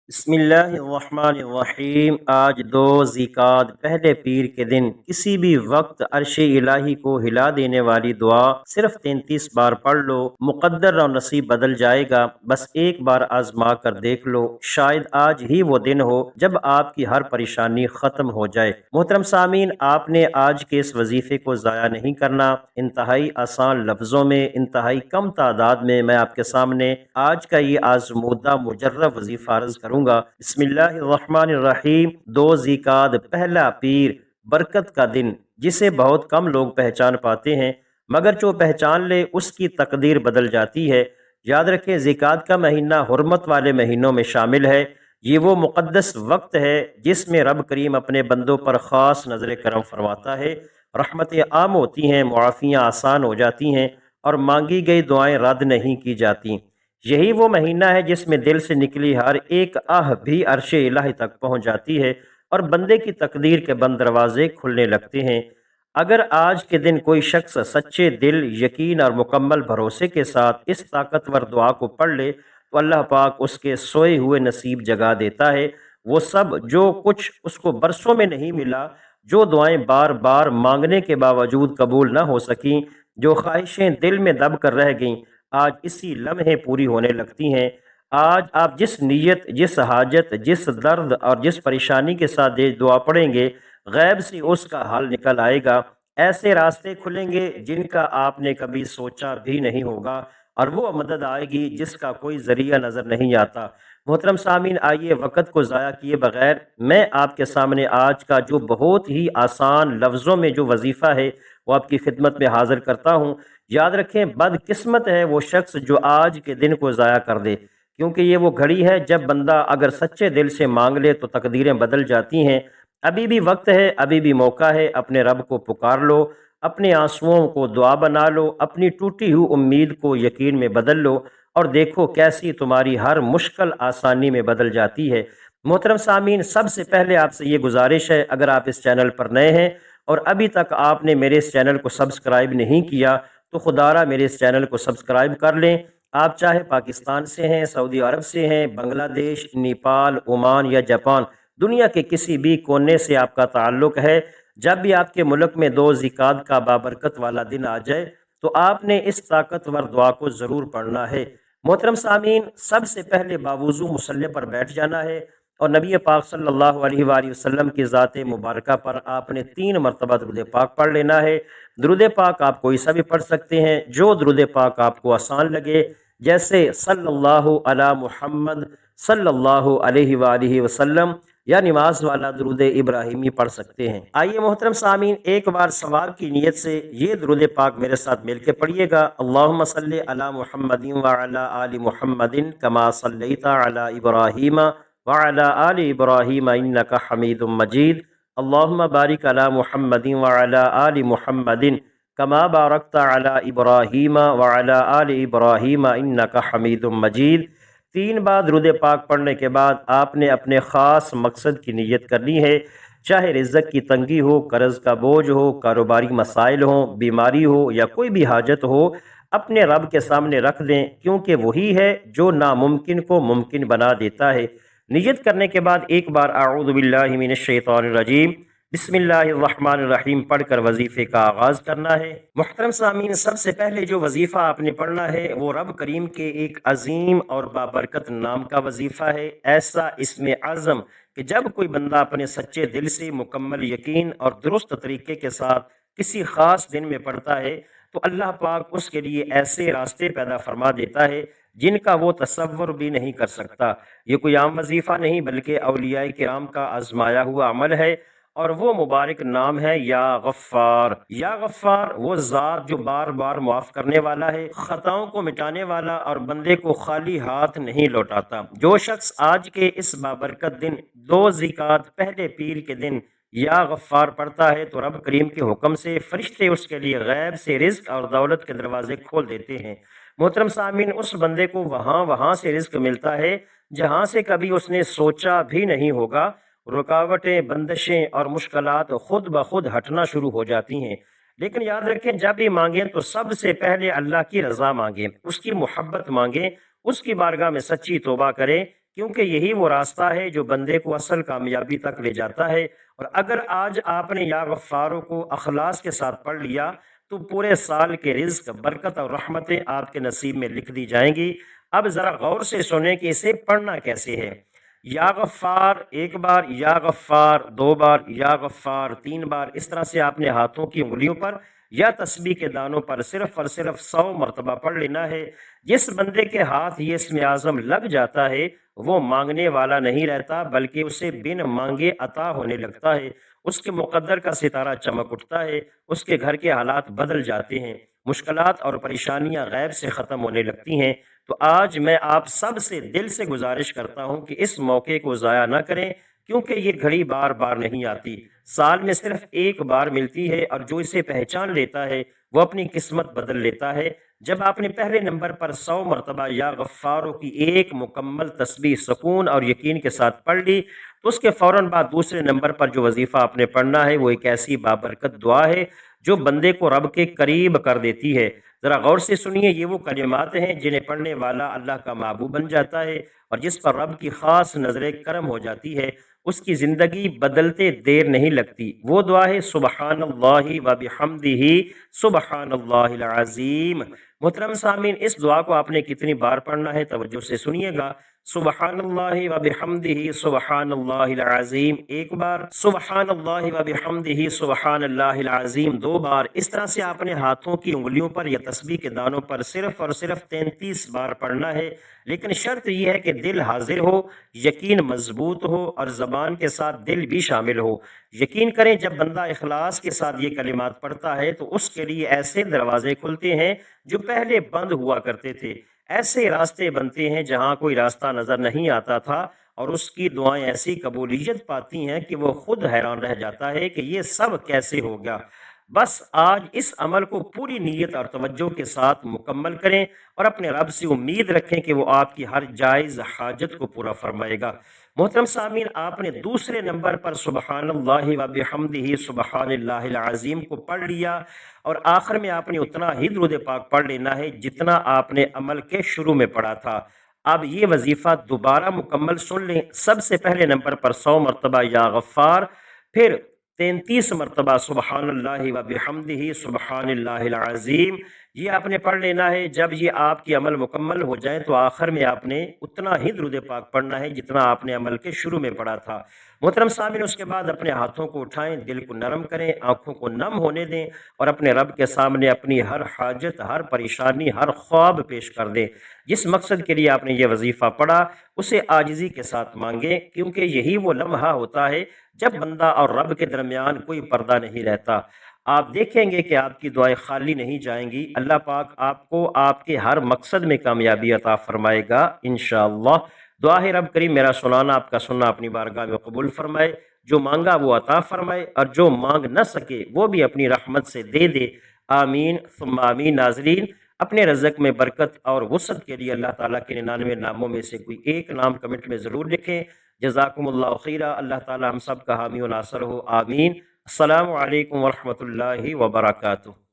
بسم اللہ الرحمن الرحیم۔ آج 2 ذیقعد پہلے پیر کے دن کسی بھی وقت عرش الہی کو ہلا دینے والی دعا صرف 33 بار پڑھ لو، مقدر اور نصیب بدل جائے گا۔ بس ایک بار آزما کر دیکھ لو، شاید آج ہی وہ دن ہو جب آپ کی ہر پریشانی ختم ہو جائے۔ محترم سامعین، آپ نے آج کے اس وظیفے کو ضائع نہیں کرنا۔ انتہائی آسان لفظوں میں، انتہائی کم تعداد میں آپ کے سامنے آج کا یہ آزمودہ مجرب وظیفہ عرض کروں گا۔ بسم اللہ الرحمن الرحیم۔ 2 ذیقعد پہلا پیر، برکت کا دن، جسے بہت کم لوگ پہچان پاتے ہیں، مگر جو پہچان لے اس کی تقدیر بدل جاتی ہے۔ یاد رکھیں، ذیقعد کا مہینہ حرمت والے مہینوں میں شامل ہے۔ یہ وہ مقدس وقت ہے جس میں رب کریم اپنے بندوں پر خاص نظر کرم فرماتا ہے، رحمتیں عام ہوتی ہیں، معافیاں آسان ہو جاتی ہیں اور مانگی گئی دعائیں رد نہیں کی جاتی۔ یہی وہ مہینہ ہے جس میں دل سے نکلی ہر ایک آہ بھی عرش الہی تک پہنچ جاتی ہے اور بندے کی تقدیر کے بند دروازے کھلنے لگتے ہیں۔ اگر آج کے دن کوئی شخص سچے دل، یقین اور مکمل بھروسے کے ساتھ اس طاقتور دعا کو پڑھ لے تو اللہ پاک اس کے سوئے ہوئے نصیب جگا دیتا ہے۔ وہ سب جو کچھ اس کو برسوں میں نہیں ملا، جو دعائیں بار بار مانگنے کے باوجود قبول نہ ہو سکیں، جو خواہشیں دل میں دب کر رہ گئیں، آج اسی لمحے پوری ہونے لگتی ہیں۔ آج آپ جس نیت، جس حاجت، جس درد اور جس پریشانی کے ساتھ یہ دعا پڑھیں گے، غیب سے اس کا حل نکل آئے گا۔ ایسے راستے کھلیں گے جن کا آپ نے کبھی سوچا بھی نہیں ہوگا، اور وہ مدد آئے گی جس کا کوئی ذریعہ نظر نہیں آتا۔ محترم سامعین، آئیے وقت کو ضائع کیے بغیر میں آپ کے سامنے آج کا جو بہت ہی آسان لفظوں میں جو وظیفہ ہے وہ آپ کی خدمت میں حاضر کرتا ہوں۔ یاد رکھیں، بد قسمت ہے وہ شخص جو آج کے دن کو ضائع کر دے، کیونکہ یہ وہ گھڑی ہے جب بندہ اگر سچے دل سے مانگ لے تو تقدیریں بدل جاتی ہیں۔ ابھی بھی وقت ہے، ابھی بھی موقع ہے، اپنے رب کو پکار لو، اپنے آنسوؤں کو دعا بنا لو، اپنی ٹوٹی ہوئی امید کو یقین میں بدل لو، اور دیکھو کیسی تمہاری ہر مشکل آسانی میں بدل جاتی ہے۔ محترم سامعین، سب سے پہلے آپ سے یہ گزارش ہے، اگر آپ اس چینل پر نئے ہیں اور ابھی تک آپ نے میرے اس چینل کو سبسکرائب نہیں کیا تو خدا را میرے اس چینل کو سبسکرائب کر لیں۔ آپ چاہے پاکستان سے ہیں، سعودی عرب سے ہیں، بنگلہ دیش، نیپال، عمان یا جاپان، دنیا کے کسی بھی کونے سے آپ کا تعلق ہے، جب بھی آپ کے ملک میں 2 ذیقعد کا بابرکت والا دن آ جائے تو آپ نے اس طاقتور دعا کو ضرور پڑھنا ہے۔ محترم سامعین، سب سے پہلے باوضو مصلی پر بیٹھ جانا ہے اور نبی پاک صلی اللہ علیہ وآلہ وسلم کی ذات مبارکہ پر آپ نے 3 مرتبہ درود پاک پڑھ لینا ہے۔ درود پاک آپ کوئی سا بھی پڑھ سکتے ہیں، جو درود پاک آپ کو آسان لگے، جیسے صلی اللہ علی محمد صلی اللہ علیہ وآلہ وسلم، یا نماز والا درود ابراہیمی پڑھ سکتے ہیں۔ آئیے محترم سامعین، ایک بار ثواب کی نیت سے یہ درود پاک میرے ساتھ مل کے پڑھیے گا۔ اللہم صلی علی محمد وعلی آل محمد کما صلیت علی ابراہیم وعلی آل ابراہیم انک حمید مجید۔ اللہم بارک علی محمد وعلی آل محمد کما بارکت علی ابراہیم وعلی آل ابراہیم انک حمید مجید۔ 3 بار درود پاک پڑھنے کے بعد آپ نے اپنے خاص مقصد کی نیت کرنی ہے، چاہے رزق کی تنگی ہو، قرض کا بوجھ ہو، کاروباری مسائل ہوں، بیماری ہو یا کوئی بھی حاجت ہو، اپنے رب کے سامنے رکھ دیں، کیونکہ وہی ہے جو ناممکن کو ممکن بنا دیتا ہے۔ نیت کرنے کے بعد ایک بار اعوذ باللہ من الشیطان الرجیم بسم اللہ الرحمن الرحیم پڑھ کر وظیفے کا آغاز کرنا ہے۔ محترم سامعین، سب سے پہلے جو وظیفہ آپ نے پڑھنا ہے وہ رب کریم کے ایک عظیم اور بابرکت نام کا وظیفہ ہے، ایسا اسم اعظم کہ جب کوئی بندہ اپنے سچے دل سے مکمل یقین اور درست طریقے کے ساتھ کسی خاص دن میں پڑھتا ہے تو اللہ پاک اس کے لیے ایسے راستے پیدا فرما دیتا ہے جن کا وہ تصور بھی نہیں کر سکتا۔ یہ کوئی عام وظیفہ نہیں بلکہ اولیاء کرام کا آزمایا ہوا عمل ہے، اور وہ مبارک نام ہے یا غفار۔ یا غفار وہ ذات جو بار بار معاف کرنے والا ہے، خطاؤں کو مٹانے والا اور بندے کو خالی ہاتھ نہیں لوٹاتا۔ جو شخص آج کے اس بابرکت دن 2 ذیقعد پہلے پیر کے دن یا غفار پڑھتا ہے تو رب کریم کے حکم سے فرشتے اس کے لیے غیب سے رزق اور دولت کے دروازے کھول دیتے ہیں۔ محترم سامعین، اس بندے کو وہاں سے رزق ملتا ہے جہاں سے کبھی اس نے سوچا بھی نہیں ہوگا۔ رکاوٹیں، بندشیں اور مشکلات خود بخود ہٹنا شروع ہو جاتی ہیں۔ لیکن یاد رکھیں، جب بھی مانگیں تو سب سے پہلے اللہ کی رضا مانگیں، اس کی محبت مانگیں، اس کی بارگاہ میں سچی توبہ کریں، کیونکہ یہی وہ راستہ ہے جو بندے کو اصل کامیابی تک لے جاتا ہے۔ اور اگر آج آپ نے یا غفارو کو اخلاص کے ساتھ پڑھ لیا تو پورے سال کے رزق، برکت اور رحمتیں آپ کے نصیب میں لکھ دی جائیں گی۔ اب ذرا غور سے سنیں کہ اسے پڑھنا کیسے ہے۔ یا غفار ایک بار، یا غفار دو بار، یا غفار تین بار، اس طرح سے آپ نے ہاتھوں کی انگلیوں پر یا تسبیح کے دانوں پر صرف اور صرف 100 مرتبہ پڑھ لینا ہے۔ جس بندے کے ہاتھ یہ اسم اعظم لگ جاتا ہے وہ مانگنے والا نہیں رہتا، بلکہ اسے بن مانگے عطا ہونے لگتا ہے۔ اس کے مقدر کا ستارہ چمک اٹھتا ہے، اس کے گھر کے حالات بدل جاتے ہیں، مشکلات اور پریشانیاں غیب سے ختم ہونے لگتی ہیں۔ تو آج میں آپ سب سے دل سے گزارش کرتا ہوں کہ اس موقع کو ضائع نہ کریں، کیونکہ یہ گھڑی بار بار نہیں آتی، سال میں صرف ایک بار ملتی ہے، اور جو اسے پہچان لیتا ہے وہ اپنی قسمت بدل لیتا ہے۔ جب آپ نے پہلے نمبر پر 100 مرتبہ یا غفاروں کی ایک مکمل تسبیح سکون اور یقین کے ساتھ پڑھ لی تو اس کے فوراً بعد دوسرے نمبر پر جو وظیفہ آپ نے پڑھنا ہے وہ ایک ایسی بابرکت دعا ہے جو بندے کو رب کے قریب کر دیتی ہے۔ ذرا غور سے سنیے، یہ وہ کلمات ہیں جنہیں پڑھنے والا اللہ کا محبوب بن جاتا ہے، اور جس پر رب کی خاص نظر کرم ہو جاتی ہے اس کی زندگی بدلتے دیر نہیں لگتی۔ وہ دعا ہے سبحان اللہ و بحمدہ سبحان اللہ العظیم۔ محترم سامعین، اس دعا کو آپ نے کتنی بار پڑھنا ہے توجہ سے سنیے گا۔ سبحان اللہ و بحمدہ سبحان اللہ العظیم ایک بار، سبحان اللہ و بحمدہ سبحان اللہ العظیم دو بار، اس طرح سے آپ نے ہاتھوں کی انگلیوں پر یا تسبیح کے دانوں پر صرف اور صرف 33 بار پڑھنا ہے۔ لیکن شرط یہ ہے کہ دل حاضر ہو، یقین مضبوط ہو، اور زبان کے ساتھ دل بھی شامل ہو۔ یقین کریں جب بندہ اخلاص کے ساتھ یہ کلمات پڑھتا ہے تو اس کے لیے ایسے دروازے کھلتے ہیں جو پہلے بند ہوا کرتے تھے، ایسے راستے بنتے ہیں جہاں کوئی راستہ نظر نہیں آتا تھا، اور اس کی دعائیں ایسی قبولیت پاتی ہیں کہ وہ خود حیران رہ جاتا ہے کہ یہ سب کیسے ہو گیا۔ بس آج اس عمل کو پوری نیت اور توجہ کے ساتھ مکمل کریں، اور اپنے رب سے امید رکھیں کہ وہ آپ کی ہر جائز حاجت کو پورا فرمائے گا۔ محترم سامعین، آپ نے دوسرے نمبر پر سبحان اللہ و بحمدہ سبحان اللہ العظیم کو پڑھ لیا، اور آخر میں آپ نے اتنا ہی درود پاک پڑھ لینا ہے جتنا آپ نے عمل کے شروع میں پڑھا تھا۔ اب یہ وظیفہ دوبارہ مکمل سن لیں۔ سب سے پہلے نمبر پر 100 مرتبہ یا غفار، پھر 33 مرتبہ سبحان اللہ و بحمدہ سبحان اللہ العظیم، یہ آپ نے پڑھ لینا ہے۔ جب یہ آپ کی عمل مکمل ہو جائے تو آخر میں آپ نے اتنا ہی درود پاک پڑھنا ہے جتنا آپ نے عمل کے شروع میں پڑھا تھا۔ محترم سامعین، اس کے بعد اپنے ہاتھوں کو اٹھائیں، دل کو نرم کریں، آنکھوں کو نم ہونے دیں، اور اپنے رب کے سامنے اپنی ہر حاجت، ہر پریشانی، ہر خواب پیش کر دیں۔ جس مقصد کے لیے آپ نے یہ وظیفہ پڑھا اسے عاجزی کے ساتھ مانگیں، کیونکہ یہی وہ لمحہ ہوتا ہے جب بندہ اور رب کے درمیان کوئی پردہ نہیں رہتا۔ آپ دیکھیں گے کہ آپ کی دعائیں خالی نہیں جائیں گی۔ اللہ پاک آپ کو آپ کے ہر مقصد میں کامیابی عطا فرمائے گا انشاءاللہ۔ دعا ہے رب کریم میرا سنانا، آپ کا سننا اپنی بارگاہ میں قبول فرمائے، جو مانگا وہ عطا فرمائے، اور جو مانگ نہ سکے وہ بھی اپنی رحمت سے دے دے۔ آمین ثم آمین۔ ناظرین، اپنے رزق میں برکت اور وسعت کے لیے اللہ تعالیٰ کے 99 ناموں میں سے کوئی ایک نام کمنٹ میں ضرور لکھیں۔ جزاکم اللہ خیرہ۔ اللہ تعالیٰ ہم سب کا حامی و ناصر ہو، آمین۔ السلام علیکم ورحمۃ اللہ وبرکاتہ۔